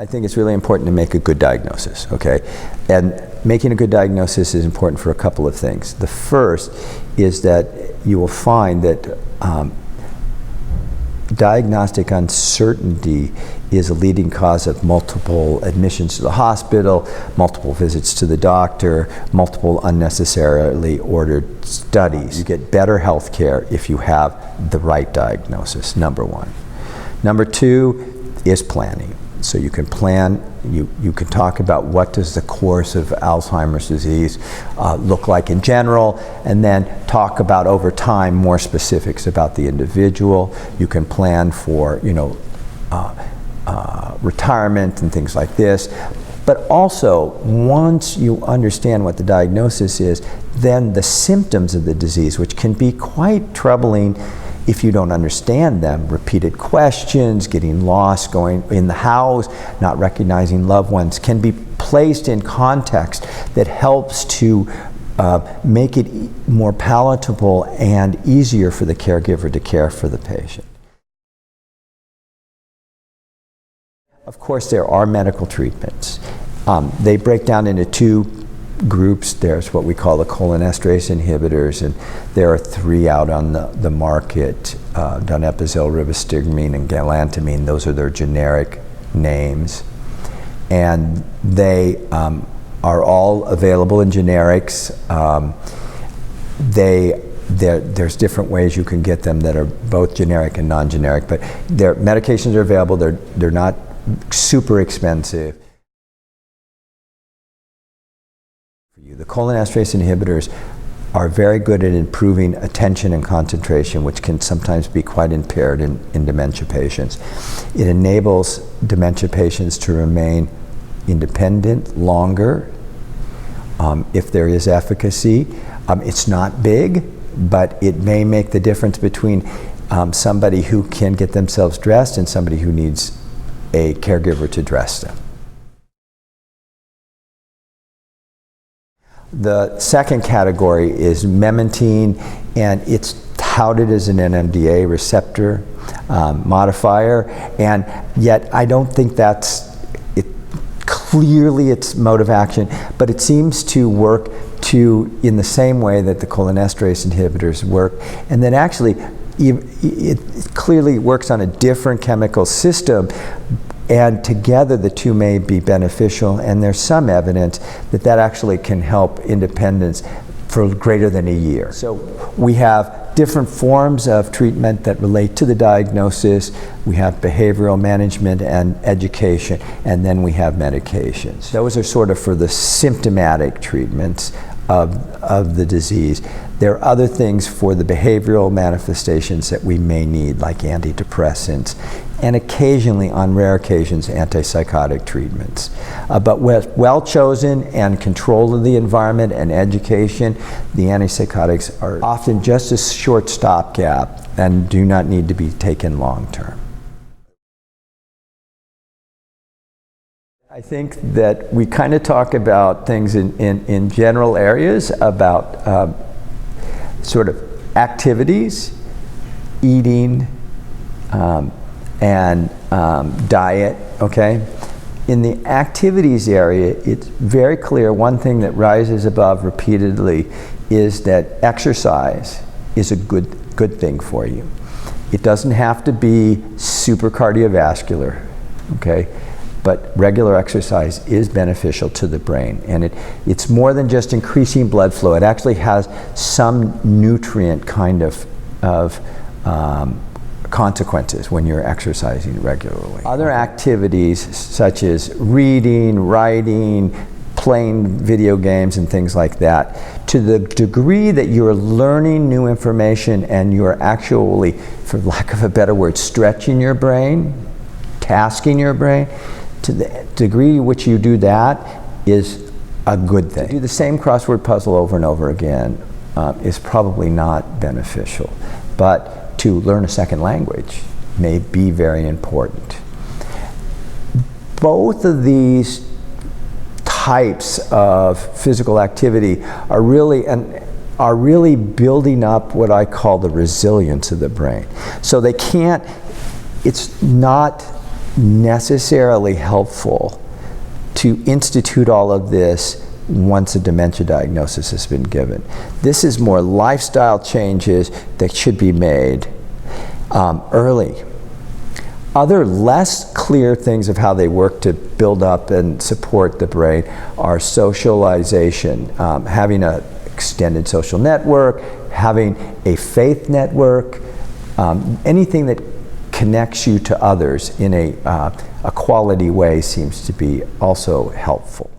I think it's really important to make a good diagnosis, okay? And making a good diagnosis is important for a couple of things. The first is that you will find that diagnostic uncertainty is a leading cause of multiple admissions to the hospital, multiple visits to the doctor, multiple unnecessarily ordered studies. You get better health care if you have the right diagnosis, number one. Number two is planning. So you can plan, you can talk about what does the course of Alzheimer's disease look like in general, and then talk about over time more specifics about the individual. You can plan for, retirement and things like this. But also, once you understand what the diagnosis is, then the symptoms of the disease, which can be quite troubling if you don't understand them, repeated questions, getting lost, going in the house, not recognizing loved ones, can be placed in context that helps to make it more palatable and easier for the caregiver to care for the patient. Of course, there are medical treatments. They break down into two groups. There's what we call the cholinesterase inhibitors, and there are three out on the market, donepezil, rivastigmine, and galantamine. Those are their generic names. And they are all available in generics. There's different ways you can get them that are both generic and non-generic, but their medications are available. They're not super expensive. The cholinesterase inhibitors are very good at improving attention and concentration, which can sometimes be quite impaired in dementia patients. It enables dementia patients to remain independent longer if there is efficacy. It's not big, but it may make the difference between somebody who can get themselves dressed and somebody who needs a caregiver to dress them. The second category is memantine, and it's touted as an NMDA receptor modifier, and yet I don't think that's clearly its mode of action, but it seems to work in the same way that the cholinesterase inhibitors work, and then actually it clearly works on a different chemical system, and together the two may be beneficial, and there's some evidence that that actually can help independence for greater than a year. So we have different forms of treatment that relate to the diagnosis. We have behavioral management and education, and then we have medications. Those are sort of for the symptomatic treatments of the disease. There are other things for the behavioral manifestations that we may need, like antidepressants, and occasionally, on rare occasions, antipsychotic treatments. But with well chosen and control of the environment and education, the antipsychotics are often just a short stopgap and do not need to be taken long term. I think that we kind of talk about things in general areas about sort of activities, eating, and diet, okay? In the activities area, it's very clear one thing that rises above repeatedly is that exercise is a good thing for you. It doesn't have to be super cardiovascular, okay? But regular exercise is beneficial to the brain, and it's more than just increasing blood flow. It actually has some nutrient kind of consequences when you're exercising regularly. Other activities such as reading, writing, playing video games and things like that, to the degree that you're learning new information and you're actually, for lack of a better word, stretching your brain, tasking your brain, to the degree which you do that is a good thing. To do the same crossword puzzle over and over again is probably not beneficial, but to learn a second language may be very important. Both of these types of physical activity are really building up what I call the resilience of the brain. So they can't, it's not necessarily helpful to institute all of this once a dementia diagnosis has been given. This is more lifestyle changes that should be made early. Other less clear things of how they work to build up and support the brain are socialization, having an extended social network, having a faith network, anything that connects you to others in a quality way seems to be also helpful.